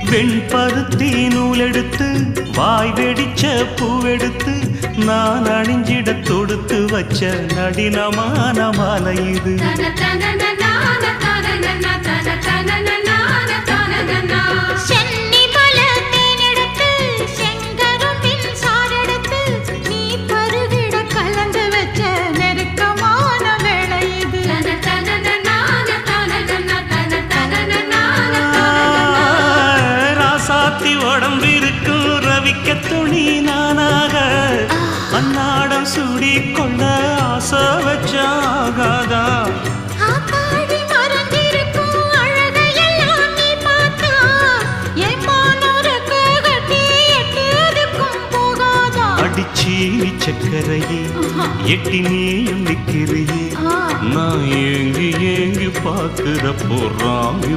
வெண்பருத்தி நூலெடுத்து வாய் வெடிச்ச பூவெடுத்து நான் அணிஞ்சிட தொடுத்து வச்ச நடினமான மாலை இது. உடம்பிருக்கும் ரவிக்க துணி நானாக அன்னாடம் சூடி கொள்ள ஆசை வச்சாகாதா. அடிச்சி சக்கரையே எட்டி நீயும் நிக்கிறியே நான் ஏங்கி ஏங்கி பார்க்கிற போறாங்க.